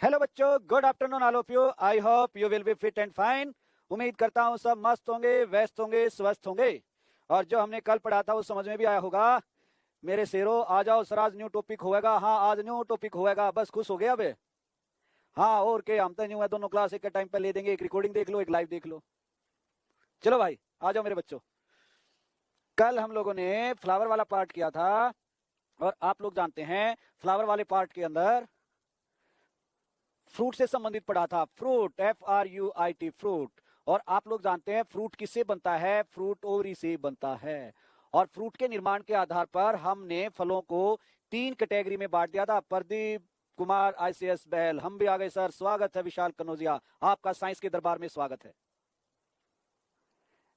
Hello बच्चों, good afternoon all of you. I hope you will be fit and fine. उम्मीद करता हूँ सब मस्त होंगे, व्यस्त होंगे, स्वस्थ होंगे और जो हमने कल पढ़ा था वो समझ में भी आया होगा। मेरे शेरों आ जाओ सर, आज न्यू टॉपिक होएगा। हाँ, आज न्यू टॉपिक होएगा, बस खुश हो गया अब। हाँ, और के हम तो न्यू है, दोनों क्लास एक के टाइम पे ले देंगे। एक रिकॉर्डिंग देख लो, एक लाइव देख लो। चलो भाई आ जाओ मेरे बच्चों। कल हम लोगों ने फ्लावर वाला पार्ट किया था और आप लोग जानते हैं फ्लावर वाले पार्ट के अंदर फ्रूट से संबंधित पढ़ा था। Fruit, FRUIT, fruit. और आप लोग जानते हैं फ्रूट किससे बनता है? फ्रूट ओवरी से बनता है। और फ्रूट के निर्माण के आधार पर हमने फलों को 3 कैटेगरी में बांट दिया था। प्रदीप कुमार ICS बहल, हम भी आ गए सर। स्वागत है विशाल कनौजिया, आपका साइंस के दरबार में स्वागत है।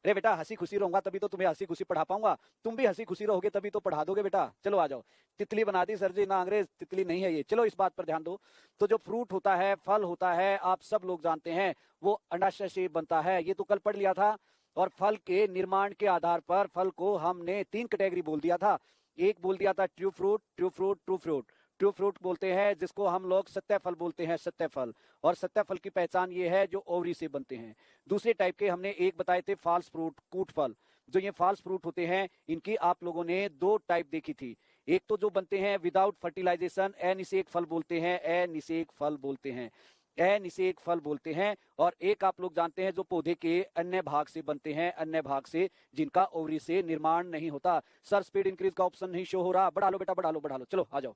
अरे बेटा, हंसी खुशी रहूंगा तभी तो तुम्हें हंसी खुशी पढ़ा पाऊंगा। तुम भी हंसी खुशी रहोगे तभी तो पढ़ा दोगे बेटा। चलो आ जाओ। तितली बना दी सर जी, ना अंग्रेज तितली नहीं है ये। चलो इस बात पर ध्यान दो। तो जो फ्रूट होता है, फल होता है, आप सब लोग जानते हैं वो अंडाशय से बनता है। ये तो कल पढ़ लिया था। और फल के निर्माण के आधार पर फल को हमने 3 कैटेगरी बोल दिया था। एक बोल दिया था true fruit, true fruit, true fruit. True fruit बोलते हैं जिसको हम लोग सत्य फल बोलते हैं, सत्य फल। और सत्य फल की पहचान ये है जो ओवरी से बनते हैं। दूसरे टाइप के हमने एक बताए थे फॉल्स फ्रूट, कूट फल। जो ये फॉल्स फ्रूट होते हैं इनकी आप लोगों ने 2 टाइप देखी थी। एक तो जो बनते हैं विदाउट फर्टिलाइजेशन, अनिषेक फल बोलते हैं, अनिषेक फल बोलते हैं, अनिषेक फल बोलते हैं। और एक आप लोग जानते हैं जो पौधे के अन्य भाग से बनते हैं, अन्य भाग से, जिनका ओवरी से निर्माण नहीं होता। सर स्पीड इंक्रीज का ऑप्शन नहीं शो हो रहा, बढ़ा लो बेटा, बढ़ा लो, बढ़ा लो। चलो आ जाओ।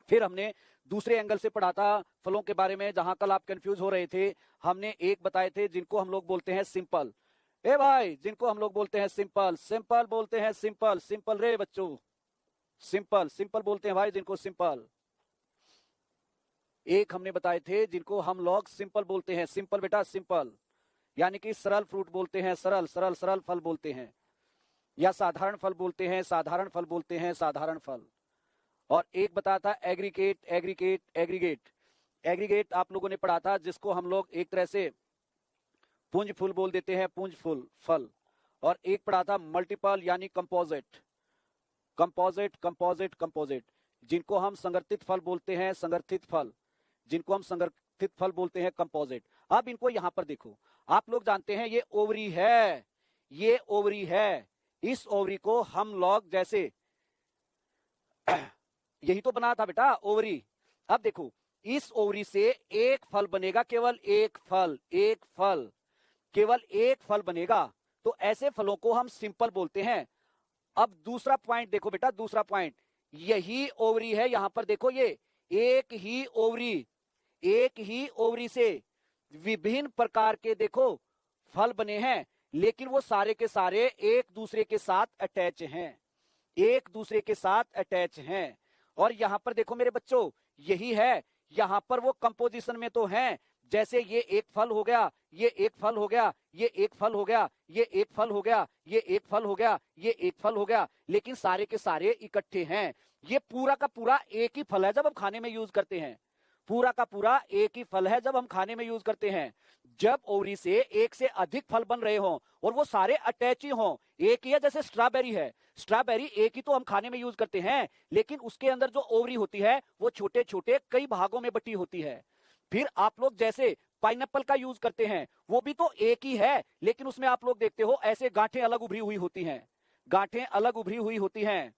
फिर हमने दूसरे एंगल से पढ़ा था फलों के बारे में, जहां कल आप कंफ्यूज हो रहे थे। हमने एक बताए थे जिनको हम लोग बोलते हैं सिंपल। ए भाई, जिनको हम लोग बोलते हैं सिंपल, सिंपल बोलते हैं, सिंपल, सिंपल रे बच्चों, सिंपल, सिंपल बोलते हैं भाई जिनको सिंपल। एक हमने बताए थे जिनको हम लोग सिंपल बोलते हैं, सिंपल बेटा, सिंपल। यानी कि सरल फ्रूट बोलते हैं, सरल, सरल, सरल फल बोलते हैं। या साधारण फल बोलते हैं, साधारण फल बोलते हैं, साधारण फल। और एक बताया था एग्रीगेट, एग्रीगेट, एग्रीगेट। एग्रीगेट आप लोगों ने पढ़ा था जिसको हम लोग एक तरह से पुंज फूल बोल देते हैं, पुंज फूल फल। और एक पढ़ा था मल्टीपल यानी कंपोजिट, कंपोजिट, कंपोजिट, कंपोजिट, जिनको हम संगठित फल बोलते हैं, संगठित फल, जिनको हम संगठित फल बोलते हैं, कंपोजिट। अब इनको यहां पर देखो, आप लोग जानते हैं ये ओवरी है, ये ओवरी है। इस ओवरी को हम लोग जैसे यही तो बना था बेटा ओवरी। अब देखो, इस ओवरी से एक फल बनेगा, केवल एक फल, एक फल, केवल एक फल बनेगा। तो ऐसे फलों को हम सिंपल बोलते हैं। अब दूसरा पॉइंट देखो बेटा, दूसरा पॉइंट, यही ओवरी है। यहां पर देखो, ये एक ही ओवरी, एक ही ओवरी से विभिन्न प्रकार के देखो फल बने हैं, लेकिन वो सारे के सारे एक दूसरे के साथ अटैच हैं, एक दूसरे के साथ अटैच हैं। और यहां पर देखो मेरे बच्चों, यही है। यहां पर वो कंपोजिशन में तो हैं, जैसे ये एक फल हो गया, ये एक फल हो गया, ये एक फल हो गया, ये एक फल हो गया, ये एक फल हो गया, ये एक फल हो गया, लेकिन सारे के सारे इकट्ठे हैं। ये पूरा का पूरा एक ही फल है जब हम खाने में यूज करते हैं, पूरा का पूरा एक ही फल है जब हम खाने में यूज करते हैं। जब ओवरी से एक से अधिक फल बन रहे हों और वो सारे अटैच ही हों, एक ही है, जैसे स्ट्रॉबेरी है, स्ट्रॉबेरी एक ही तो हम खाने में यूज करते हैं, लेकिन उसके अंदर जो ओवरी होती है वो छोटे छोटे कई भागों में बटी होती है। फिर आप लोग जैसे पाइनएप्पल का यूज करते हैं, वो भी तो एक ही है, लेकिन उसमें आप लोग देखते हो ऐसे गांठें अलग उभरी हुई होती हैं, गांठें अलग उभरी हुई होती हैं,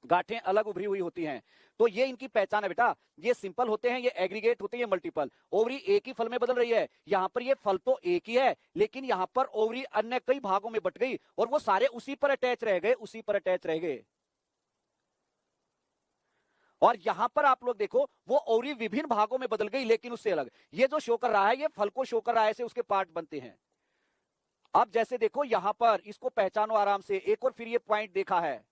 गांठें अलग उभरी हुई होती हैं। तो ये इनकी पहचान है बेटा। ये सिंपल होते हैं, ये एग्रीगेट होते हैं, ये मल्टीपल। ओवरी एक ही फल में बदल रही है। यहां पर ये फल तो एक ही है, लेकिन यहां पर ओवरी अन्य कई भागों में बट गई और वो सारे उसी पर अटैच रह गए, उसी पर अटैच रह गए। और यहां पर आप लोग देखो, वो ओवरी विभिन्न भागों में बदल गई, लेकिन उससे अलग। ये जो शो कर रहा है, ये फल को शो कर रहा है, ऐसे उसके पार्ट बनते हैं। अब जैसे देखो यहां पर, इसको पहचानो आराम से। एक और फिर ये पॉइंट देखा है,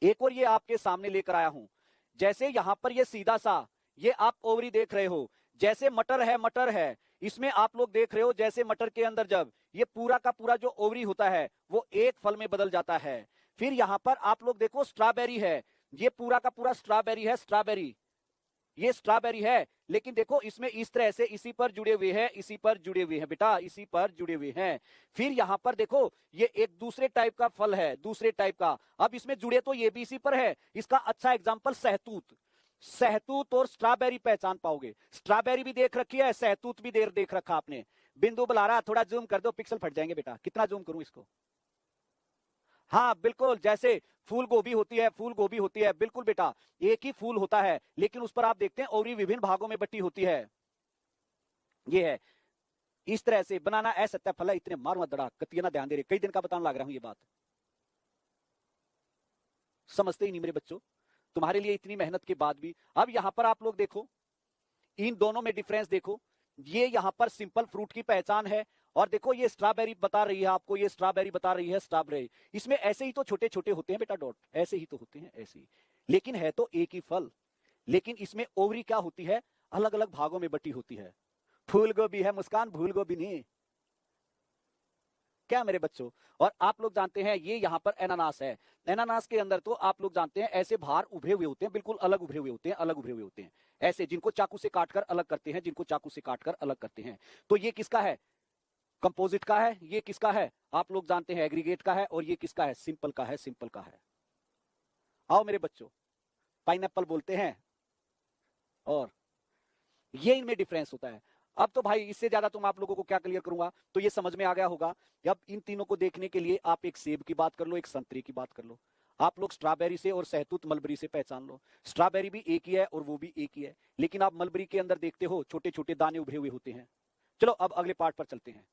एक और ये आपके सामने लेकर आया हूं। जैसे यहां पर ये सीधा सा, ये आप ओवरी देख रहे हो, जैसे मटर है, मटर है, इसमें आप लोग देख रहे हो जैसे मटर के अंदर जब ये पूरा का पूरा जो ओवरी होता है वो एक फल में बदल जाता है। फिर यहां पर आप लोग देखो स्ट्रॉबेरी है, ये पूरा का पूरा स्ट्रॉबेरी है, स्ट्रॉबेरी, ये स्ट्रॉबेरी है, लेकिन देखो इसमें इस तरह से इसी पर जुड़े हुए हैं, इसी पर जुड़े हुए हैं बेटा, इसी पर जुड़े हुए हैं। फिर यहां पर देखो ये एक दूसरे टाइप का फल है, दूसरे टाइप का। अब इसमें जुड़े तो ये भी इसी पर है। इसका अच्छा एग्जांपल सहतूत, सहतूत और स्ट्रॉबेरी पहचान पाओगे। स्ट्रॉबेरी भी देख रखी है, सहतूत भी देख रखा आपने। बिंदु बुला रहा, थोड़ा जूम कर दो, पिक्सल फट जाएंगे बेटा। कितना जूम करूं इसको? हाँ बिल्कुल, जैसे फूल गोभी होती है, फूल गोभी होती है, बिल्कुल बेटा, एक ही फूल होता है, लेकिन उस पर आप देखते हैं और विभिन्न भागों में बटी होती है। ये है इस तरह से। बनाना असत्य फल है, इतने मार मत दड़ा, कतिया ना ध्यान दे रहे, कई दिन का बताने लग रहा हूं ये बात, समझते ही नहीं मेरे बच्चों, तुम्हारे लिए इतनी मेहनत के बाद भी। अब यहां पर आप लोग देखो, इन दोनों में डिफरेंस देखो। ये यहां पर सिंपल फ्रूट की पहचान है, और देखो ये स्ट्रॉबेरी बता रही है आपको, ये स्ट्रॉबेरी बता रही है, स्ट्रॉबेरी। इसमें ऐसे ही तो छोटे छोटे होते हैं बेटा डॉट, ऐसे ही तो होते हैं, ऐसे ही, लेकिन है तो एक ही फल। लेकिन इसमें ओवरी क्या होती है, अलग अलग भागों में बटी होती है। फूल गोभी है मुस्कान, भूल गोभी नहीं, क्या मेरे बच्चों। और आप लोग जानते हैं ये यहां पर एनानास है। एनानास के अंदर तो आप लोग जानते हैं ऐसे बाहर उभरे हुए होते हैं, बिल्कुल अलग उभरे हुए होते हैं, अलग उभरे हुए होते हैं, ऐसे जिनको चाकू से काटकर अलग करते हैं, जिनको चाकू से काटकर अलग करते हैं। तो ये किसका है, कंपोजिट का है, ये किसका है आप लोग जानते हैं एग्रीगेट का है, और ये किसका है, सिंपल का है, सिंपल का है। आओ मेरे बच्चों, पाइनएप्पल बोलते हैं, और ये इनमें डिफरेंस होता है। अब तो भाई इससे ज्यादा तुम आप लोगों को क्या क्लियर करूंगा, तो ये समझ में आ गया होगा। अब इन तीनों को देखने के लिए आप एक सेब की बात कर लो, एक संतरे की बात कर लो, आप लोग स्ट्रॉबेरी से और सहतूत मलबरी से पहचान लो। स्ट्रॉबेरी भी एक ही है और वो भी एक ही है, लेकिन आप मलबरी के अंदर देखते हो छोटे छोटे दाने उभरे हुए होते हैं। चलो अब अगले पार्ट पर चलते हैं।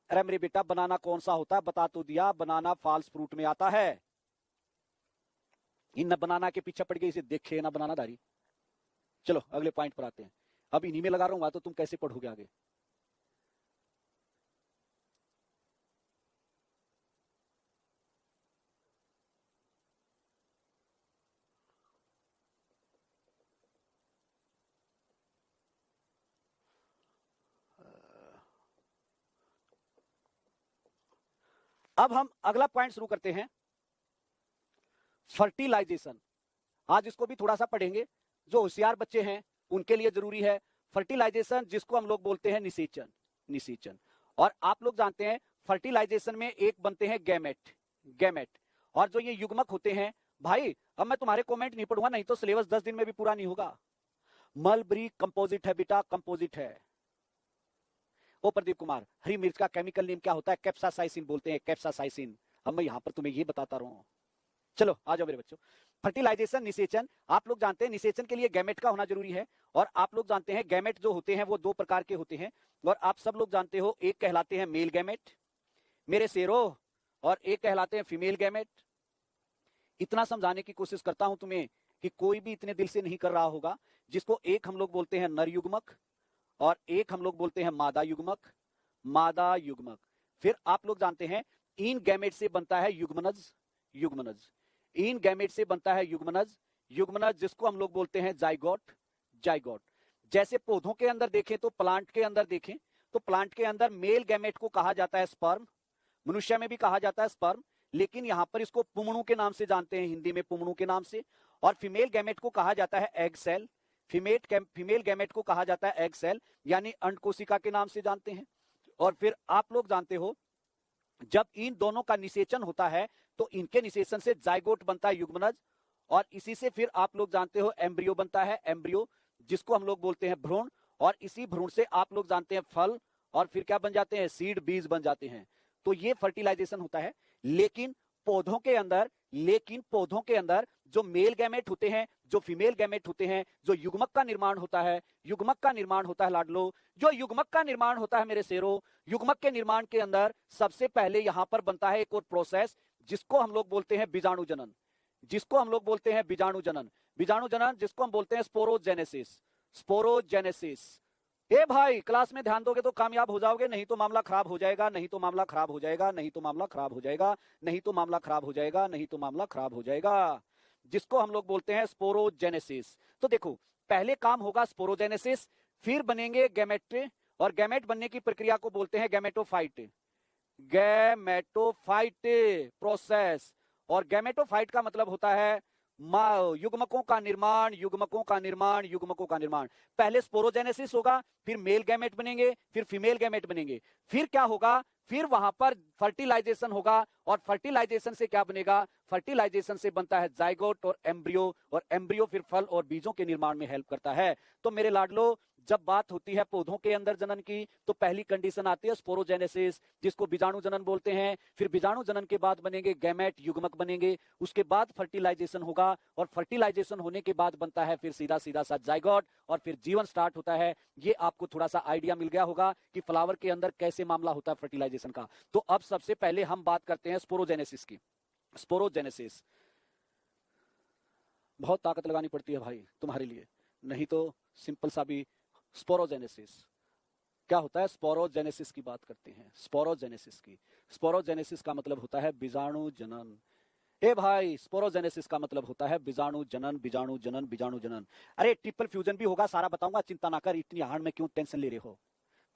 अरे मेरे बेटा बनाना कौन सा होता है, बता तो दिया, बनाना फॉल्स फ्रूट में आता है। इन बनाना के पीछे पड़ गई, इसे देखे ना बनाना दारी। चलो अगले पॉइंट पर आते हैं। अब इन्हीं में लगा रहूंगा तो तुम कैसे पढ़ोगे आगे। अब हम अगला पॉइंट शुरू करते हैं, फर्टिलाइजेशन। आज इसको भी थोड़ा सा पढ़ेंगे, जो होशियार बच्चे हैं उनके लिए जरूरी है। फर्टिलाइजेशन जिसको हम लोग बोलते हैं निषेचन, निषेचन। और आप लोग जानते हैं फर्टिलाइजेशन में एक बनते हैं गैमेट, गैमेट, और जो ये युग्मक होते हैं, भाई अब मैं तुम्हारे कमेंट नहीं पढ़ूंगा, नहीं तो सिलेबस 10 दिन में भी पूरा नहीं होगा। मलबरी कंपोजिट है बेटा, कंपोजिट है। ओ प्रदीप कुमार, हरी मिर्च का केमिकल नेम क्या होता है, कैप्सासाइसिन बोलते हैं, कैप्सासाइसिन। अब मैं यहां पर तुम्हें ये बताता रहा हूं। चलो आ जाओ मेरे बच्चों। फर्टिलाइजेशन, निषेचन, आप लोग जानते हैं निषेचन के लिए गैमेट का होना जरूरी है। और आप लोग जानते हैं गैमेट जो होते हैं वो दो प्रकार के होते हैं, और आप सब लोग जानते हो, एक कहलाते हैं मेल गैमेट मेरे शेरो, और एक कहलाते हैं फीमेल गैमेट। इतना समझाने की कोशिश करता हूं तुम्हें कि कोई भी इतने दिल से नहीं कर रहा होगा, जिसको एक हम लोग बोलते हैं नर युग्मक और एक हम लोग बोलते हैं मादा युग्मक, मादा युग्मक। फिर आप लोग जानते हैं इन गैमेट से बनता है युग्मनज, युग्मनज, इन गैमेट से बनता है युग्मनज, युग्मनज जिसको हम लोग बोलते हैं जाइगोट, जाइगोट। जैसे पौधों के अंदर देखें तो प्लांट के अंदर देखें तो प्लांट के अंदर मेल गैमेट को कहा जाता है स्पर्म, मनुष्य में भी कहा जाता है स्पर्म, लेकिन यहां पर इसको पुमणु के नाम से जानते हैं, हिंदी में पुमणु के नाम से। और फीमेल गैमेट को कहा जाता है एग सेल, फीमेल गैमेट को कहा जाता है एग सेल, यानी अंड कोशिका के नाम से जानते हैं। और फिर आप लोग जानते हो जब इन दोनों का निषेचन होता है तो इनके निषेचन से जाइगोट बनता है, युग्मनज, और इसी से फिर आप लोग जानते हो एम्ब्रियो बनता है, एम्ब्रियो जिसको हम लोग बोलते हैं भ्रूण, और इसी भ्रूण से आप लोग जानते हैं फल, और फिर क्या बन जाते हैं, सीड, बीज बन जाते हैं। तो ये फर्टिलाइजेशन होता है। लेकिन पौधों के अंदर जो मेल गैमेट होते हैं, जो फीमेल गैमेट होते हैं, जो युग्मक का निर्माण होता है, युग्मक का निर्माण होता है लाडलो, जो युग्मक का निर्माण होता है मेरे शेरों, युग्मक के निर्माण के अंदर सबसे पहले यहां पर बनता है एक और प्रोसेस जिसको हम लोग बोलते हैं बीजाणु जनन, जिसको हम लोग बोलते हैं बीजाणु जनन, बीजाणु जनन जिसको हम बोलते हैं स्पोरोजेनेसिस, स्पोरोजेनेसिस। ए भाई क्लास में ध्यान दोगे तो कामयाब हो जाओगे, नहीं तो मामला खराब हो जाएगा, नहीं तो मामला खराब हो जाएगा, नहीं तो मामला खराब हो जाएगा, नहीं तो मामला खराब हो जाएगा, नहीं तो मामला खराब हो जाएगा, जिसको हम लोग बोलते हैं स्पोरोजेनेसिस। तो देखो पहले काम होगा स्पोरोजेनेसिस, फिर बनेंगे गैमेट, और गैमेट बनने की प्रक्रिया को बोलते हैं गैमेटोफाइट, गैमेटोफाइट प्रोसेस। और गैमेटोफाइट का मतलब होता है युग्मकों का निर्माण, युग्मकों का निर्माण, युग्मकों का निर्माण। पहले स्पोरोजेनेसिस होगा, फिर मेल गैमेट बनेंगे, फिर फीमेल गैमेट बनेंगे, फिर क्या होगा, फिर वहां पर फर्टिलाइजेशन होगा, और फर्टिलाइजेशन से क्या बनेगा, फर्टिलाइजेशन से बनता है जाइगोट और एम्ब्रियो फिर फल और बीजों के निर्माण में हेल्प करता है। तो मेरे लाडलो, जब बात होती है पौधों के अंदर जनन की, तो पहली कंडीशन आती है स्पोरोजेनेसिस, जिसको बीजाणु जनन बोलते हैं। फिर बीजाणु जनन के बाद बनेंगे गैमेट, युग्मक बनेंगे, उसके बाद फर्टिलाइजेशन होगा, और फर्टिलाइजेशन होने के बाद बनता है फिर सीधा सीधा सा जाइगोट, और फिर जीवन स्टार्ट होता है। ये आपको थोड़ा सा आइडिया मिल गया होगा कि फ्लावर के अंदर कैसे मामला होता है फर्टिलाइजेशन का। तो अब सबसे पहले हम बात करते हैं स्पोरोजेनेसिस की। स्पोरोजेनेसिस, बहुत ताकत लगानी पड़ती है भाई तुम्हारे लिए, नहीं तो सिंपल सा भी। स्पोरोजेनेसिस क्या होता है, स्पोरोजेनेसिस की बात करते हैं, स्पोरोजेनेसिस की। स्पोरोजेनेसिस का मतलब होता है बीजाणु जनन। ए भाई, स्पोरोजेनेसिस का मतलब होता है बीजाणु जनन, बीजाणु जनन, बीजाणु जनन। अरे ट्रिपल फ्यूजन भी होगा, सारा बताऊंगा, चिंता ना कर, इतनी हार्ड में क्यों टेंशन ले रहे हो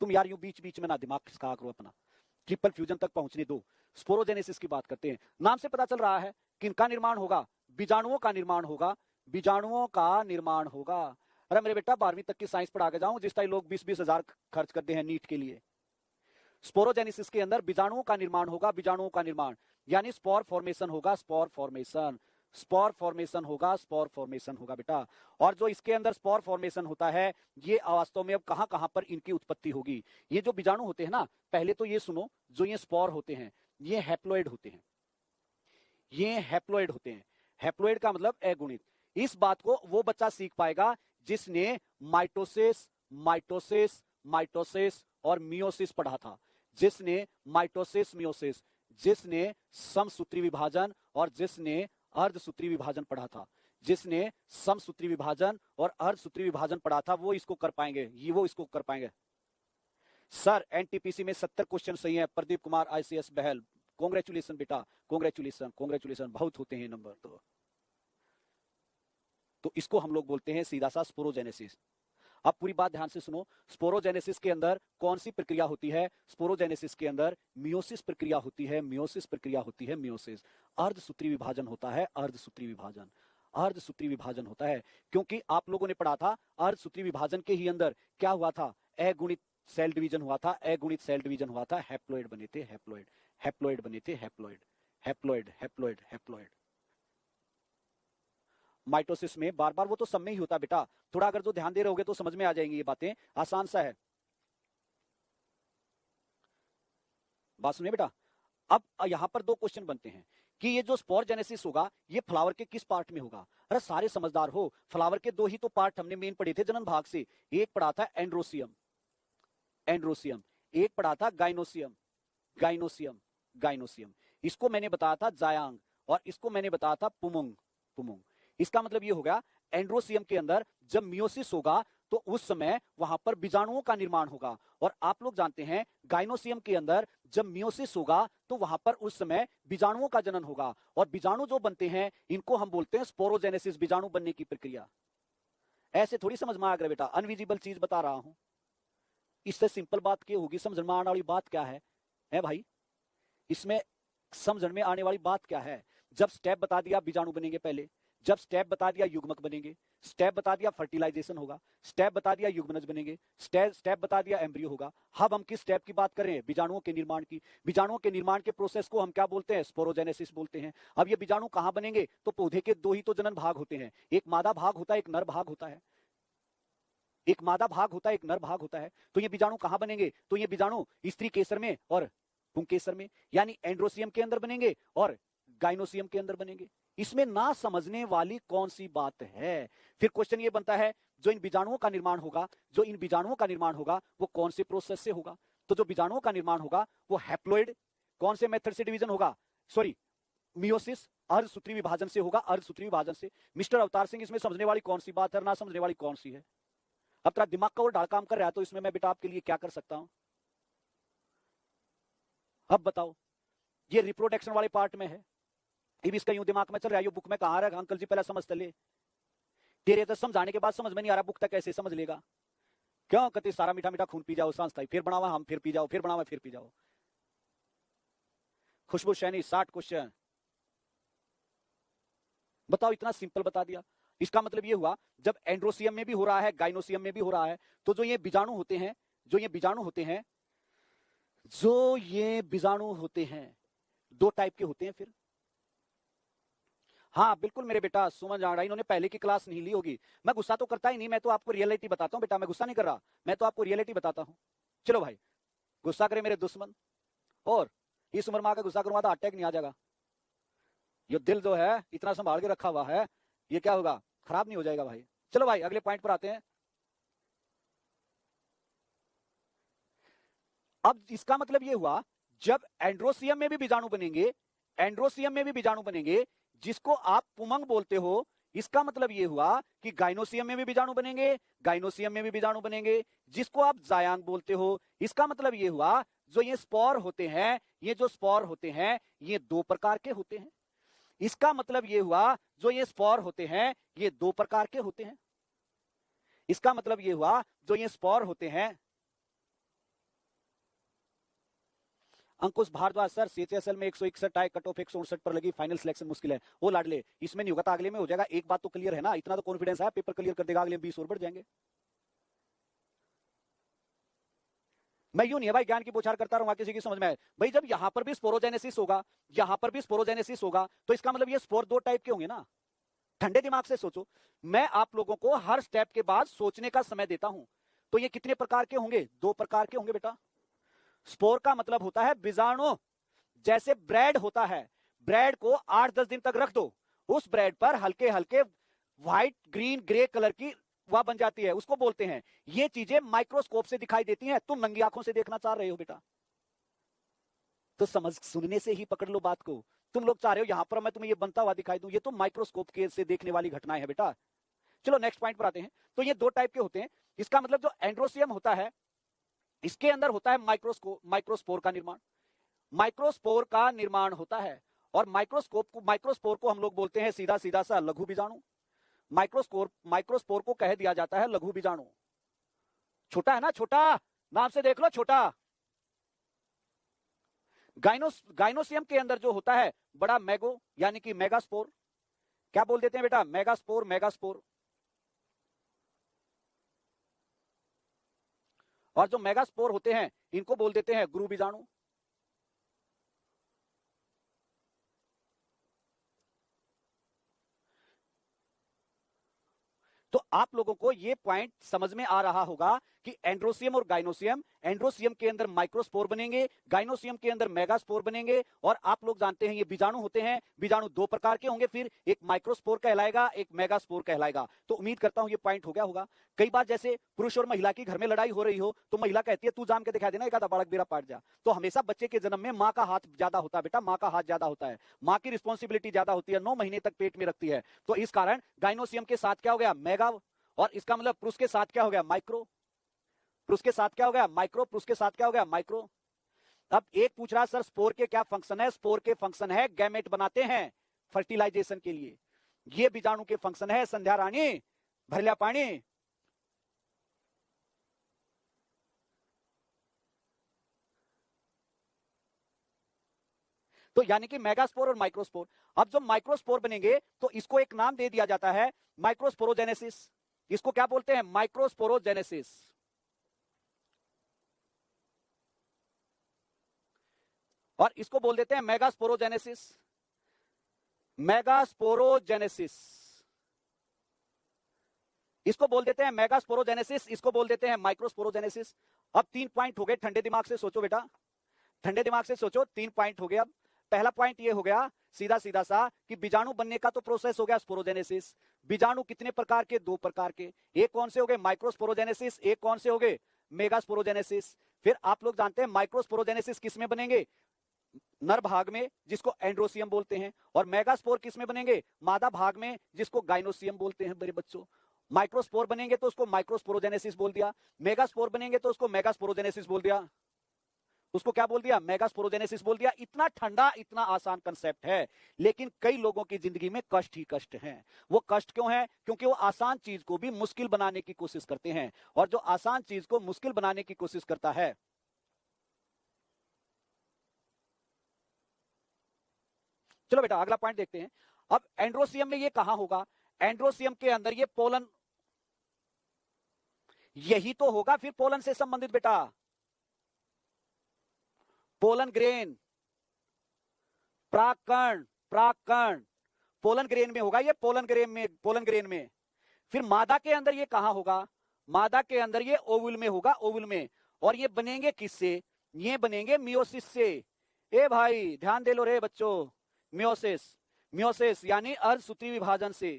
तुम यार, यूं बीच बीच में ना दिमाग खिसका करो अपना, ट्रिपल फ्यूजन तक पहुंचने दो। स्पोरोजेनेसिस की बात करते हैं। नाम से पता चल रहा है किनका निर्माण होगा, बीजाणुओं का निर्माण होगा, बीजाणुओं का निर्माण होगा। अरे मेरे बेटा 12वीं तक की साइंस पढ़ा के जाऊं, जिस टाइम लोग 20-20 हजार खर्च करते हैं नीट के लिए। स्पोरोजेनेसिस के अंदर बीजाणुओं का निर्माण होगा, बीजाणुओं का निर्माण, यानी स्पोर फॉर्मेशन होगा, स्पोर फॉर्मेशन, स्पोर फॉर्मेशन होगा, स्पोर फॉर्मेशन होगा बेटा। और जो इसके अंदर स्पोर फॉर्मेशन होता है, ये वास्तव में अब कहां कहां पर इनकी उत्पत्ति होगी। ये जो बीजाणु होते हैं ना, पहले तो ये सुनो, जो ये स्पोर होते हैं, ये हैप्लोइड होते हैं, ये हैप्लोइड होते हैं। हैप्लोइड का मतलब अगुणित। इस बात को वो बच्चा सीख पाएगा जिसने माइटोसिस, माइटोसिस, माइटोसिस और मियोसिस पढ़ा था, जिसने माइटोसिस, मियोसिस, जिसने समसूत्री विभाजन और जिसने अर्धसूत्री विभाजन पढ़ा था, जिसने समसूत्री विभाजन और अर्धसूत्री विभाजन पढ़ा था, वो इसको कर पाएंगे, ये वो इसको कर पाएंगे। सर एनटीपीसी में 70 क्वेश्चन सही है, प्रदीप कुमार आईसीएस बहल, कांग्रेचुलेशन बेटा, कांग्रेचुलेशन, कांग्रेचुलेशन, बहुत होते हैं नंबर। तो इसको हम लोग बोलते हैं सीधा सा स्पोरोजेनेसिस। अब पूरी बात ध्यान से सुनो, स्पोरोजेनेसिस के अंदर कौन सी प्रक्रिया होती है, स्पोरोजेनेसिस के अंदर मियोसिस प्रक्रिया होती है, मियोसिस प्रक्रिया होती है, मियोसिस। अर्धसूत्री विभाजन होता है, अर्धसूत्री विभाजन, अर्धसूत्री विभाजन होता है। क्योंकि आप लोगों ने पढ़ा था अर्धसूत्री विभाजन के ही अंदर क्या हुआ था, अगुणित सेल डिवीजन हुआ था, अगुणित सेल डिवीजन हुआ था, हैप्लोइड बने थे, हैप्लोइड, हैप्लोइड बने थे, haploid, haploid, haploid, haploid. Mitosis में बार बार वो तो सब में ही होता बेटा, थोड़ा अगर जो ध्यान दे रहे होगे तो समझ में आ जाएंगी ये बातें, आसान सा है। बात सुनिए बेटा, अब यहां पर दो क्वेश्चन बनते हैं कि ये जो स्पोरोजेनेसिस होगा, ये फ्लावर के किस पार्ट में होगा। अरे सारे समझदार हो, फ्लावर के दो ही तो पार्ट हमने मेन पढ़े थे जनन भाग से, एक पढ़ा था एंड्रोसियम, एंड्रोसियम, एक पढ़ा था गाइनोसियम, गाइनोसियम, गाइनोसियम, इसको मैंने बताया था जायांग, और इसको मैंने बताया था पुमुंग, पुमुंग। इसका मतलब ये होगा एंड्रोसियम के अंदर जब मियोसिस होगा तो उस समय वहां पर बीजाणुओं का निर्माण होगा, और आप लोग जानते हैं गाइनोसियम के अंदर जब मियोसिस होगा तो वहां पर उस समय बीजाणुओं का जनन होगा, और बीजाणु जो बनते हैं इनको हम बोलते हैं स्पोरोजेनेसिस, बीजाणु बनने की प्रक्रिया। ऐसे थोड़ी समझ में आ गया बेटा, अनविजिबल चीज बता रहा हूं, इससे सिंपल बात क्या होगी, समझ में आने वाली बात क्या है भाई, इसमें समझ में आने वाली बात क्या है। जब स्टेप बता दिया बीजाणु बनेंगे पहले, जब स्टेप बता दिया युग्मक बनेंगे, स्टेप बता दिया फर्टिलाइजेशन होगा, स्टेप बता दिया युग्मनज बनेंगे, स्टेप बता दिया एम्ब्रियो होगा। अब हम किस स्टेप की बात कर रहे हैं, बीजाणुओं के निर्माण की। बीजाणुओं के निर्माण के प्रोसेस को हम क्या बोलते हैं, स्पोरोजेनेसिस बोलते हैं। अब ये बीजाणु कहां बनेंगे, तो पौधे के दो ही तो जनन भाग होते हैं, एक मादा भाग होता है, एक नर भाग होता है, एक मादा भाग होता है, एक नर भाग होता है। तो ये बीजाणु कहां बनेंगे, तो ये बीजाणु स्त्री केसर में और पुंकेसर में, यानी एंड्रोसियम के अंदर बनेंगे और गाइनोसियम के अंदर बनेंगे। इसमें ना समझने वाली कौन सी बात है। फिर क्वेश्चन ये बनता है, जो इन बीजाणुओं का निर्माण होगा, जो इन बीजाणुओं का निर्माण होगा वो कौन से प्रोसेस से होगा। तो जो बीजाणुओं का निर्माण होगा वो हैप्लोइड, कौन से मेथड से डिवीजन होगा, सॉरी मियोसिस, अर्धसूत्री विभाजन से होगा, अर्धसूत्री विभाजन से। मिस्टर अवतार सिंह, इसमें समझने वाली कौन सी बात है, ना समझने वाली कौन सी है। अब तेरा दिमाग का और डाल काम कर रहा है, तो इसमें मैं बेटा आपके लिए क्या कर सकता हूं, अब बताओ। ये रिप्रोडक्शन वाले पार्ट में है, अब इसका यूं दिमाग में चल रहा है, ये बुक में कहां रहा, अंकल जी पहले समझते ले, तेरे तो समझाने के बाद समझ में नहीं आ रहा, बुक तक कैसे समझ लेगा। क्यों कहते सारा मीठा मीठा खून पी जाओ, सांस फिर बनावा हम, फिर पी जाओ, फिर बनावा फिर पी जाओ। खुशबू सैनी 60 क्वेश्चन, बताओ, इतना सिंपल बता दिया। इसका मतलब ये हुआ जब एंड्रोसियम में भी हो रहा है, गाइनोसियम में भी हो रहा है, तो जो ये बीजाणु होते हैं, जो ये बीजाणु होते हैं दो टाइप के होते हैं फिर। हाँ बिल्कुल मेरे बेटा, सुमन जान रहा, इन्होंने पहले की क्लास नहीं ली होगी। मैं गुस्सा तो करता ही नहीं, मैं तो आपको रियलिटी बताता हूँ बेटा, मैं गुस्सा नहीं कर रहा, मैं तो आपको रियलिटी बताता हूँ। चलो भाई, गुस्सा करे मेरे दुश्मन, और इस उम्र में आकर गुस्सा करूंगा तो अटैक नहीं आ जाएगा। ये दिल जो है इतना संभाल के रखा हुआ है, ये क्या होगा, खराब नहीं हो जाएगा भाई। चलो भाई अगले पॉइंट पर आते हैं। अब इसका मतलब ये हुआ जब एंड्रोसियम में भी बीजाणु बनेंगे, एंड्रोसियम में भी बीजाणु बनेंगे जिसको आप पुमंग बोलते हो, इसका मतलब ये हुआ कि गाइनोसियम में भी बीजाणु बनेंगे, गाइनोसियम में भी बीजाणु बनेंगे जिसको आप जायान बोलते हो। इसका मतलब ये हुआ जो ये स्पोर होते हैं, ये जो स्पोर होते हैं ये दो प्रकार के होते हैं। इसका मतलब ये हुआ जो ये स्पोर होते हैं ये दो प्रकार के होते हैं। इसका मतलब ये हुआ जो ये स्पोर होते हैं। अंकुश भारद्वाज सर, सीएचएसएल में 161 आए, कट ऑफ 169 पर लगी, फाइनल सिलेक्शन मुश्किल है। वो लाडले, इसमें नहीं होगा तो अगले में हो जाएगा। एक बात तो क्लियर है ना, इतना तो कॉन्फिडेंस है, पेपर क्लियर कर देगा, अगले 20 और बढ़ जाएंगे। मैं यूं नहीं है भाई ज्ञान की बौछार करता रहूंगा, किसी की समझ में आए भाई। जब यहां पर भी स्पोरोजेनेसिस होगा, यहां पर भी स्पोरोजेनेसिस होगा, तो इसका मतलब ये स्पोर दो टाइप के होंगे ना। ठंडे दिमाग से सोचो, मैं आप लोगों को हर स्टेप के बाद सोचने का समय देता हूं। तो ये कितने प्रकार के होंगे, दो प्रकार के होंगे बेटा। स्पोर का मतलब होता है बीजाणु। जैसे ब्रेड होता है, ब्रेड को 8-10 दिन तक रख दो, उस ब्रेड पर हल्के हल्के व्हाइट ग्रीन ग्रे कलर की वह बन जाती है, उसको बोलते हैं। ये चीजें माइक्रोस्कोप से दिखाई देती हैं, तुम नंगी आंखों से देखना चाह रहे हो बेटा, तो समझ सुनने से ही पकड़ लो बात को। तुम लोग चाह रहे हो यहां पर मैं तुम्हें ये बनता हुआ दिखाई दूं, ये तो माइक्रोस्कोप के से देखने वाली घटनाएं हैं बेटा। चलो नेक्स्ट पॉइंट पर आते हैं। तो ये दो टाइप के होते हैं। इसका मतलब जो एंड्रोसियम होता है इसके अंदर होता है माइक्रोस्पोर का निर्माण, माइक्रोस्पोर का निर्माण होता है। और माइक्रोस्पोर को हम लोग बोलते हैं सीधा सीधा सा लघु बीजाणु। माइक्रोस्पोर को कह दिया जाता है लघु बीजाणु। छोटा है ना, छोटा, नाम से देख लो छोटा। गाइनोसियम के अंदर जो होता है बड़ा मैगो यानी कि मेगास्पोर। क्या बोल देते हैं बेटा, मेगास्पोर, मेगास्पोर। और जो मेगास्पोर होते हैं इनको बोल देते हैं गुरु बीजाणु। तो आप लोगों को यह पॉइंट समझ में आ रहा होगा कि एंड्रोसियम और गाइनोसियम, एंड्रोसियम के अंदर माइक्रोस्पोर बनेंगे, गाइनोसियम के अंदर मेगास्पोर बनेंगे। और आप लोग जानते हैं ये बीजाणु होते हैं, बीजाणु दो प्रकार के होंगे, फिर एक माइक्रोस्पोर कहलाएगा, एक मेगास्पोर कहलाएगा। तो उम्मीद करता हूं ये पॉइंट हो गया होगा। कई बार जैसे पुरुष और महिला की घर में लड़ाई हो रही हो तो महिला कहती है तू जाम के दिखा देना एक आधा बालक बेरा पाट जा। तो हमेशा बच्चे के जन्म में माँ का हाथ ज्यादा होता है बेटा, माँ का हाथ ज्यादा होता है, माँ की रिस्पॉन्सिबिलिटी ज्यादा होती है, 9 महीने तक पेट में रखती है। तो इस कारण गाइनोसियम के साथ क्या हो गया, मेगा, और इसका मतलब पुरुष के साथ क्या हो गया, माइक्रो। पुरुष के साथ क्या हो गया, माइक्रो। पुरुष के साथ क्या हो गया, माइक्रो। अब एक पूछ रहा सर स्पोर के क्या फंक्शन है। स्पोर के फंक्शन है गैमेट बनाते हैं फर्टिलाइजेशन के लिए। ये बीजाणु के फंक्शन है। संध्या रानी, भरलिया पानी। तो यानी कि मेगास्पोर और माइक्रोस्पोर। अब जो माइक्रोस्पोर बनेंगे तो इसको एक नाम दे दिया जाता है माइक्रोस्पोरोजेनेसिस। इसको क्या बोलते हैं, माइक्रोस्पोरोजेनेसिस। और इसको बोल देते हैं मेगास्पोरोजेनेसिस। मेगास्पोरोजेनेसिस इसको बोल देते हैं मेगास्पोरोजेनेसिस, इसको बोल देते हैं माइक्रोस्पोरोजेनेसिस। अब 3 पॉइंट हो गए, ठंडे दिमाग से सोचो बेटा, ठंडे दिमाग से सोचो। 3 पॉइंट हो गए। अब पहला पॉइंट ये हो गया सीधा सीधा सा कि बीजाणु बनने का तो प्रोसेस हो गया स्पोरोजेनेसिस। बीजाणु कितने प्रकार के, 2 प्रकार के। एक कौन से हो गए, माइक्रोस्पोरोजेनेसिस, एक कौन से हो गए, मेगास्पोरोजेनेसिस। फिर आप लोग जानते हैं माइक्रोस्पोरोजेनेसिस किस में बनेंगे, नर भाग में जिसको एंड्रोसियम बोलते हैं, और मेगास्पोर किस में बनेंगे, मादा भाग में जिसको गाइनोसियम बोलते हैं। मेरे बच्चों, माइक्रोस्पोर बनेंगे तो उसको माइक्रोस्पोरोजेनेसिस बोल दिया, मेगास्पोर बनेंगे तो उसको मेगास्पोरोजेनेसिस बोल दिया, उसको क्या बोल दिया, मेगास्पोरोजेनेसिस बोल दिया। इतना ठंडा, इतना आसान कंसेप्ट है, लेकिन कई लोगों की जिंदगी में कष्ट ही कष्ट हैं। वो कष्ट क्यों है, क्योंकि वो आसान चीज को भी मुश्किल बनाने की कोशिश करते हैं, और जो आसान चीज को मुश्किल बनाने की कोशिश करता है। चलो बेटा अगला पॉइंट देखते हैं। अब एंड्रोसियम में ये कहां होगा? एंड्रोसियम के अंदर ये पोलन, यही तो होगा फिर पोलन से संबंधित बेटा, पोलन ग्रेन, प्राकर्ण, प्राकर्ण पोलन ग्रेन में होगा ये, पोलन ग्रेन में, पोलन ग्रेन में। फिर मादा के अंदर ये कहां होगा? मादा के अंदर ये ओवुल में होगा, ओवुल में। और ये बनेंगे किससे? ये बनेंगे मियोसिस से। ए भाई ध्यान दे लो रे बच्चों, मियोसिस, मियोसिस यानी अर्धसूत्री विभाजन से,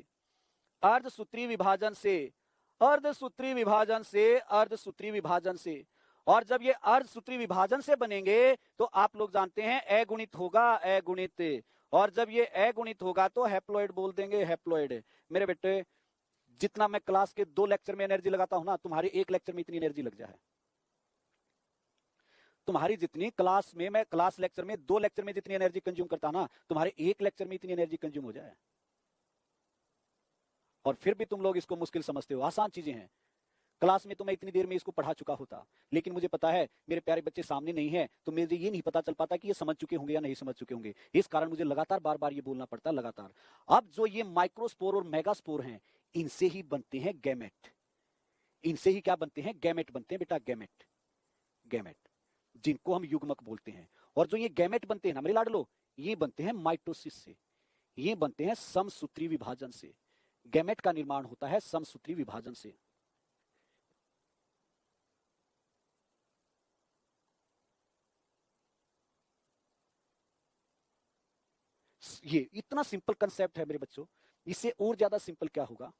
अर्धसूत्री विभाजन से, अर्धसूत्री विभाजन से, अर्धसूत्री विभाजन से। और जब ये अर्धसूत्री विभाजन से बनेंगे तो आप लोग जानते हैं अगुणित होगा, अगुणित। और जब ये अगुणित होगा तो हैप्लॉइड बोल देंगे, हैप्लॉइड। मेरे बेटे जितना मैं क्लास के 2 लेक्चर में एनर्जी लगाता हूं ना, तुम्हारे 1 लेक्चर में इतनी एनर्जी लग जाए। तुम्हारी जितनी क्लास में, मैं क्लास लेक्चर में 2 लेक्चर में जितनी एनर्जी कंज्यूम करता ना, तुम्हारे 1 लेक्चर में इतनी एनर्जी कंज्यूम हो जाए। और फिर भी तुम लोग इसको मुश्किल समझते हो। आसान चीजें हैं। क्लास में तो मैं इतनी देर में इसको पढ़ा चुका होता, लेकिन मुझे पता है मेरे प्यारे बच्चे सामने नहीं है, तो मुझे ये नहीं पता चल पाता कि ये समझ चुके होंगे या नहीं समझ चुके होंगे। इस कारण मुझे लगातार बार बार ये बोलना पड़ता, लगातार। अब जो ये माइक्रोस्पोर और मेगास्पोर हैं, इनसे ही बनते हैं गैमेट। इनसे ही क्या बनते हैं? गैमेट बनते हैं बेटा, गैमेट, गैमेट, जिनको हम युग्मक बोलते हैं। और जो ये गैमेट बनते हैं ना मेरे लाडलो, ये बनते हैं माइटोसिस से, ये बनते हैं समसूत्री विभाजन से। गैमेट का निर्माण होता है समसूत्री विभाजन से। ये इतना सिंपल कंसेप्ट है मेरे बच्चों, इससे और ज्यादा सिंपल क्या होगा?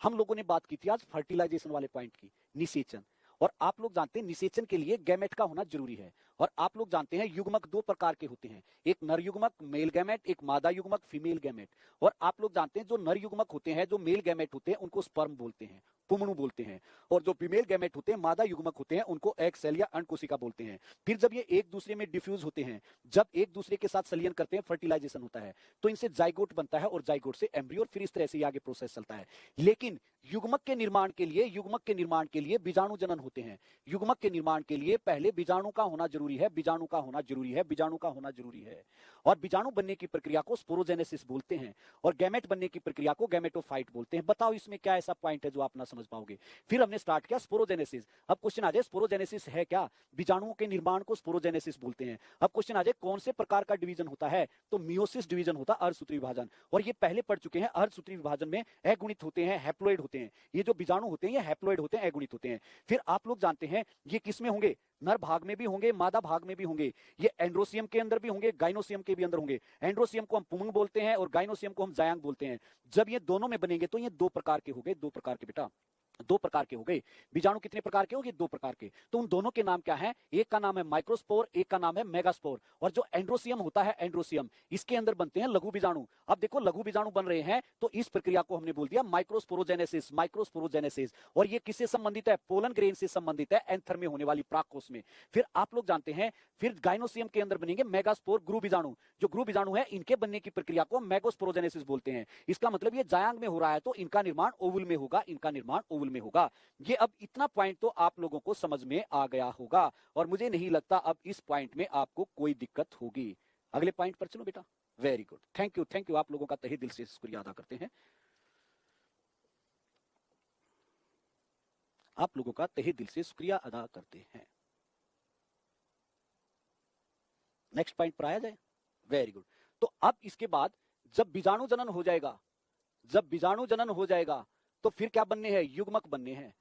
हम लोगों ने बात की थी आज फर्टिलाइजेशन वाले पॉइंट की, निषेचन। और आप लोग जानते हैं निषेचन के लिए गैमेट का होना जरूरी है। और आप लोग जानते हैं युग्मक 2 प्रकार के होते हैं, एक नर युग्मक मेल गैमेट, एक मादा युग्मक फीमेल गैमेट। और आप लोग जानते हैं जो नर युग्मक होते हैं, जो मेल गैमेट होते हैं, उनको स्पर्म बोलते हैं, पुमणु बोलते हैं। और जो फीमेल गैमेट होते हैं, मादा युग्मक होते हैं, उनको एग सेल या अंड कोशिका बोलते हैं। फिर जब ये एक दूसरे में डिफ्यूज होते हैं, जब एक दूसरे के साथ संलयन करते हैं, फर्टिलाइजेशन होता है, तो इनसे जाइगोट बनता है, और जाइगोट से एम्ब्रियो, और फिर इस तरह से आगे प्रोसेस चलता है। लेकिन युग्मक के निर्माण के लिए, युग्मक के निर्माण के लिए बीजाणु जनन होते हैं। युग्मक के निर्माण के लिए पहले बीजाणु का होना जरूरी है, बीजाणु का होना जरूरी है, बीजाणु का होना जरूरी है। और बीजाणु बनने की प्रक्रिया को स्पोरोजेनेसिस बोलते हैं, और गैमेट बनने की प्रक्रिया को गैमेटोफाइट बोलते हैं। बताओ इसमें क्या ऐसा पॉइंट है जो आप ना समझ पाओगे? फिर हमने स्टार्ट किया स्पोरोजेनेसिस। अब क्वेश्चन आ जाए स्पोरोजेनेसिस है क्या? बीजाणुओं के निर्माण को स्पोरोजेनेसिस बोलते हैं। अब क्वेश्चन आ जाए कौन से प्रकार का डिवीजन होता है? तो मियोसिस डिवीजन होता है, अर्धसूत्री विभाजन। और ये पहले पढ़ चुके हैं, अर्धसूत्री विभाजन में अगुणित होते हैं, हैप्लॉइड होते हैं। ये जो बीजाणु होते हैं ये हैप्लॉइड होते हैं, अगुणित होते हैं। फिर आप लोग जानते हैं ये किस में होंगे? नर भाग में भी होंगे, मादा भाग में भी होंगे। ये एंड्रोसियम के अंदर भी होंगे, गाइनोसियम के भी अंदर होंगे। एंड्रोसियम को हम पुंग बोलते हैं और गाइनोसियम को हम जायांग बोलते हैं। जब ये दोनों में बनेंगे तो ये 2 प्रकार के हो गए, 2 प्रकार के बेटा, 2 प्रकार के हो गए। बीजाणु कितने प्रकार के हो गए? 2 प्रकार के। तो उन दोनों के नाम क्या है? एक का नाम है माइक्रोस्पोर, एक का नाम है मेगास्पोर। और जो एंड्रोसियम होता है, एंड्रोसियम, इसके अंदर बनते हैं लघु बीजाणु। अब देखो लघु बीजाणु बन रहे हैं, तो इस प्रक्रिया को हमने बोल दिया माइक्रोस्पोरोजेनेसिस, माइक्रोस्पोरोजेनेसिस। और ये किससे संबंधित है? पोलन ग्रेन से संबंधित है, एंथर में होने वाली प्राकोष में। फिर आप लोग जानते हैं फिर गाइनोसियम के अंदर बनेंगे मेगास्पोर, गुरु बीजाणु। जो गुरु बीजाणु है, इनके बनने की प्रक्रिया को मैगोस्पोरोजेनेसिस बोलते हैं। इसका मतलब ये जायांग में हो रहा है, तो इनका निर्माण ओवुल में होगा, इनका निर्माण ओवुल में होगा। ये अब इतना पॉइंट तो आप लोगों को समझ में आ गया होगा, और मुझे नहीं लगता अब इस पॉइंट में आपको कोई दिक्कत होगी। अगले पॉइंट पर चलो बेटा। Very good, thank you, thank you. आप लोगों का तहे दिल से शुक्रिया अदा करते हैं, आप लोगों का तहे दिल से शुक्रिया अदा करते हैं। नेक्स्ट पॉइंट पर आया जाए। Very good. तो अब इसके बाद जब बीजाणु जनन हो जाएगा, जब बीजाणु जनन हो जाएगा तो फिर क्या बनने हैं? युग्मक बनने हैं।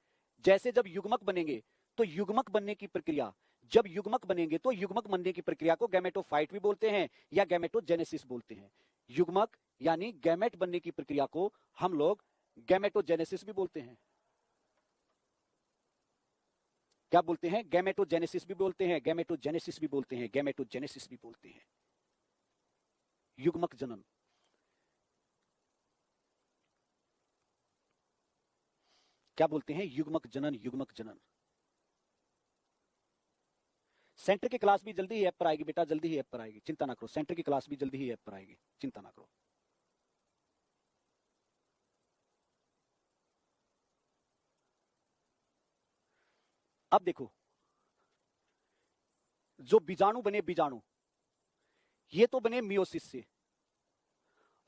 जैसे जब युग्मक बनेंगे तो युग्मक बनने की प्रक्रिया, जब युग्मक बनेंगे तो युग्मक बनने की प्रक्रिया को गैमेटोफाइट भी बोलते हैं या गैमेटोजेनेसिस बोलते हैं। युग्मक यानी गैमेट बनने की प्रक्रिया को हम लोग गैमेटोजेनेसिस भी बोलते हैं। क्या बोलते हैं? गैमेटोजेनेसिस भी बोलते हैं, गैमेटोजेनेसिस भी बोलते हैं, गैमेटोजेनेसिस भी बोलते हैं। युग्मक जनन, क्या बोलते हैं? युग्मक जनन, युग्मक जनन। सेंटर की क्लास भी जल्दी ही ऐप पर आएगी बेटा, जल्दी ही ऐप पर आएगी, चिंता ना करो। सेंटर की क्लास भी जल्दी ही ऐप पर आएगी, चिंता ना करो। अब देखो, जो बीजाणु बने, बीजाणु ये तो बने मियोसिस से,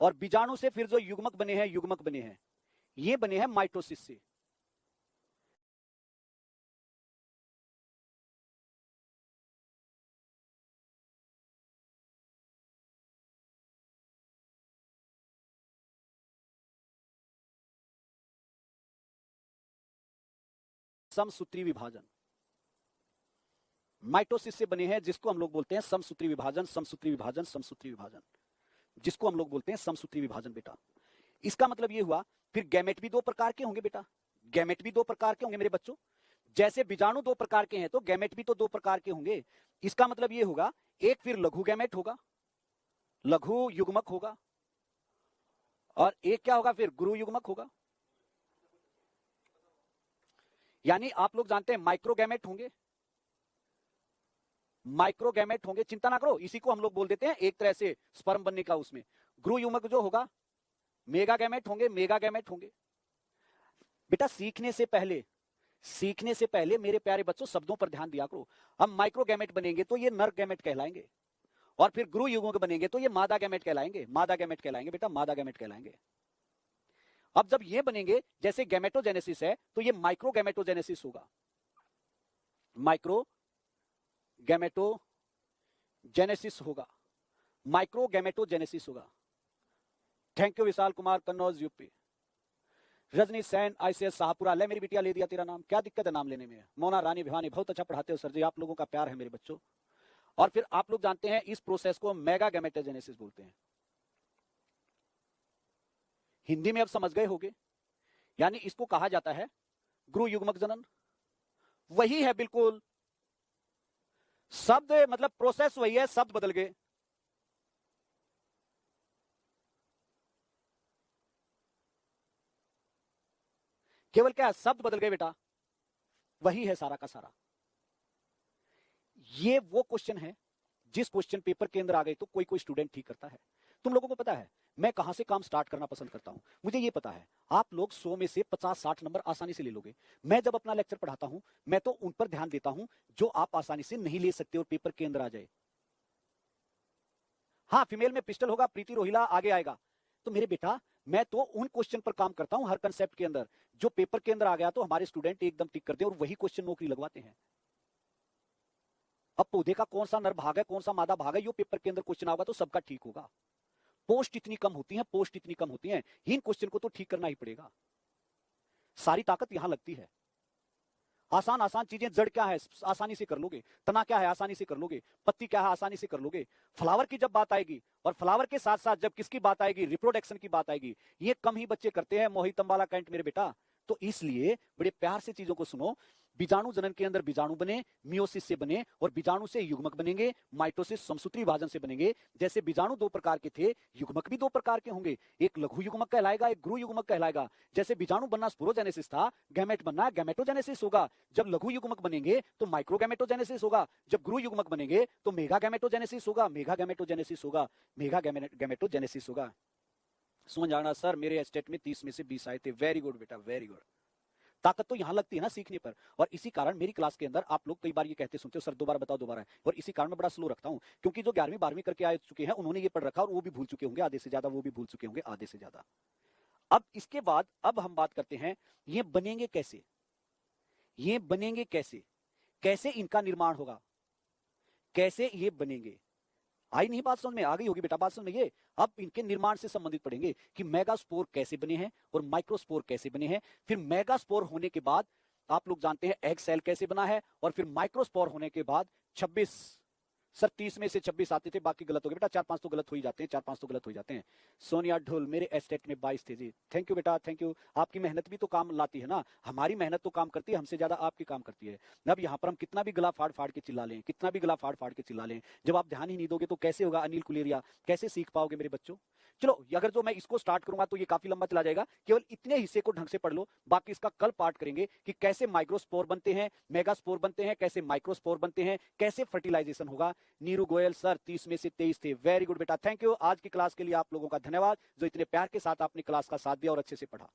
और बीजाणु से फिर जो युग्मक बने हैं ये बने हैं माइटोसिस से। समसूत्री विभाजन माइटोसिस से बने हैं, जिसको हम लोग बोलते हैं समसूत्री विभाजन, समसूत्री विभाजन, समसूत्री विभाजन, जिसको हम लोग बोलते हैं समसूत्री विभाजन बेटा। इसका मतलब ये हुआ फिर गैमेट भी दो प्रकार के होंगे बेटा, गैमेट भी दो प्रकार के होंगे मेरे बच्चों। जैसे बीजाणु दो प्रकार के हैं तो गैमेट भी तो दो प्रकार के होंगे। इसका मतलब ये होगा एक फिर लघु गैमेट होगा, लघु युग्मक होगा, और एक क्या होगा फिर गुरु युग्मक होगा। यानी आप लोग जानते हैं माइक्रोगैमेट होंगे, माइक्रोगैमेट होंगे, चिंता ना करो, इसी को हम लोग बोल देते हैं एक तरह से स्पर्म बनने का। उसमें गुरु युग्मक जो होगा मेगा गैमेट होंगे, मेगा गैमेट होंगे। बेटा सीखने से पहले मेरे प्यारे बच्चों शब्दों पर ध्यान दिया करो। हम माइक्रोगैमेट बनेंगे तो ये नर गैमेट कहलाएंगे, और फिर गुरु युग्मक बनेंगे तो ये मादा गैमेट कहलाएंगे, मादा गैमेट कहलाएंगे बेटा, मादा गैमेट कहलाएंगे। अब जब ये बनेंगे जैसे गैमेटोजेनेसिस है तो ये माइक्रो गैमेटोजेनेसिस होगा, माइक्रो गैमेटोजेनेसिस होगा, माइक्रो गैमेटोजेनेसिस होगा। Thank you Vishal Kumar, Kannauj UP. Rajni Sain ICS Shahpura, ले मेरी बिटिया ले दिया तेरा नाम, क्या दिक्कत है नाम लेने में। मोना रानी भिवानी, बहुत अच्छा पढ़ाते हो सर जी, आप लोगों का प्यार है मेरे बच्चों। और फिर आप लोग जानते हैं इस प्रोसेस को मेगा गैमेटोजेनेसिस बोलते हैं। हिंदी में अब समझ गए होंगे, यानी इसको कहा जाता है गुरु युग्मक जनन। वही है बिल्कुल, शब्द मतलब प्रोसेस वही है, शब्द बदल गए। केवल क्या शब्द बदल गए बेटा, वही है सारा का सारा। ये वो क्वेश्चन है जिस क्वेश्चन पेपर के अंदर आ गए तो कोई कोई स्टूडेंट ठीक करता है। तुम लोगों को पता है मैं कहां से काम स्टार्ट करना पसंद करता हूं, मुझे ये पता है आप लोग 100 में से 50-60 नंबर आसानी से ले लोगे। मैं जब अपना लेक्चर पढ़ाता हूं मैं तो उन पर ध्यान देता हूं जो आप आसानी से नहीं ले सकते और पेपर के अंदर आ जाए। हाँ फीमेल में पिस्टल होगा, प्रीति रोहिला आगे आएगा, तो मेरे बेटा मैं तो उन क्वेश्चन पर काम करता हूं हर कंसेप्ट के अंदर जो पेपर के अंदर आ गया तो हमारे स्टूडेंट एकदम टिक करते हैं और वही क्वेश्चन नौकरी लगवाते हैं। अब पौधे का कौन सा नर भाग है कौन सा मादा भाग है यो पेपर के अंदर क्वेश्चन आएगा तो सबका ठीक होगा। पोस्ट इतनी कम होती है, पोस्ट इतनी कम होती है, इन क्वेश्चन को तो ठीक करना ही पड़ेगा। सारी ताकत यहां लगती है। आसान आसान चीजें, जड़ क्या है आसानी से कर लोगे, तना क्या है आसानी से कर लोगे, पत्ती क्या है आसानी से कर लोगे। फ्लावर की जब बात आएगी और फ्लावर के साथ साथ जब किसकी बात आएगी, रिप्रोडक्शन की बात आएगी, ये कम ही बच्चे करते हैं मोहित अंबाला कैंट मेरे बेटा। तो इसलिए बड़े प्यार से चीजों को सुनो। बीजाणु जनन के अंदर बीजाणु बने, मियोसिस से बने, और बीजाणु से युग्मक बनेंगे, माइटोसिस समसूत्री विभाजन से बनेंगे। जैसे बीजाणु दो प्रकार के थे, युग्मक भी दो प्रकार के होंगे, एक लघु युग्मक कहलाएगा, एक गुरु युग्मक कहलाएगा। जैसे बीजाणु बनना स्पोरोजेनेसिस था, गैमेट बनना गैमेटोजेनेसिस होगा। जब लघु युग्मक बनेंगे तो माइक्रोगैमेटोजेनेसिस होगा, जब गुरु युग्मक बनेंगे तो मेगा गैमेटोजेनेसिस होगा, मेगा गैमेटोजेनेसिस होगा, मेगा गैमेटोजेनेसिस होगा। समझ आना सर, मेरे स्टेट में 30 में से 20 आए थे। वेरी गुड बेटा, वेरी गुड। ताकत तो यहां लगती है ना सीखने पर। और इसी कारण मेरी क्लास के अंदर आप लोग कई बार ये कहते सुनते हो सर दोबारा बताओ दोबारा, और इसी कारण मैं बड़ा स्लो रखता हूं क्योंकि जो 11वीं 12वीं करके आ चुके हैं उन्होंने ये पढ़ रखा और वो भी भूल चुके होंगे आधे से ज्यादा, वो भी भूल चुके होंगे आधे से ज्यादा। अब इसके बाद अब हम बात करते हैं ये बनेंगे कैसे, ये बनेंगे कैसे, कैसे इनका निर्माण होगा, कैसे ये बनेंगे। आई नहीं बात समझ में, आ गई होगी बेटा बात समझ में। ये अब इनके निर्माण से संबंधित पढ़ेंगे कि मेगास्पोर कैसे बने हैं और माइक्रोस्पोर कैसे बने हैं। फिर मेगास्पोर होने के बाद आप लोग जानते हैं एग सेल कैसे बना है, और फिर माइक्रोस्पोर होने के बाद 26 सर 30 में से 26 आते थे, बाकी गलत हो गए बेटा, 4-5 तो गलत हो ही जाते हैं, 4-5 तो गलत हो जाते हैं। सोनिया ढोल, मेरे एस्टेट में 22 थे जी। थैंक यू बेटा, थैंक यू। आपकी मेहनत भी तो काम लाती है ना, हमारी मेहनत तो काम करती है, हमसे ज्यादा आपकी काम करती है। अब यहाँ पर हम कितना भी गला फाड़ फाड़ के चिल्ला लें, कितना भी गला फाड़ फाड़ के चिल्ला लें, जब आप ध्यान ही नहीं दोगे तो कैसे होगा अनिल कुलेरिया, कैसे सीख पाओगे मेरे बच्चों। चलो अगर जो मैं इसको स्टार्ट करूंगा तो ये काफी लंबा चला जाएगा, केवल इतने हिस्से को ढंग से पढ़ लो, बाकी इसका कल पार्ट करेंगे कि कैसे माइक्रोस्पोर बनते हैं, मेगास्पोर बनते हैं, कैसे माइक्रोस्पोर बनते हैं, कैसे फर्टिलाइजेशन होगा। नीरू गोयल सर 30 में से 23 थे। वेरी गुड बेटा, थैंक यू। आज की क्लास के लिए आप लोगों का धन्यवाद जो इतने प्यार के साथ आपने क्लास का साथ दिया और अच्छे से पढ़ा।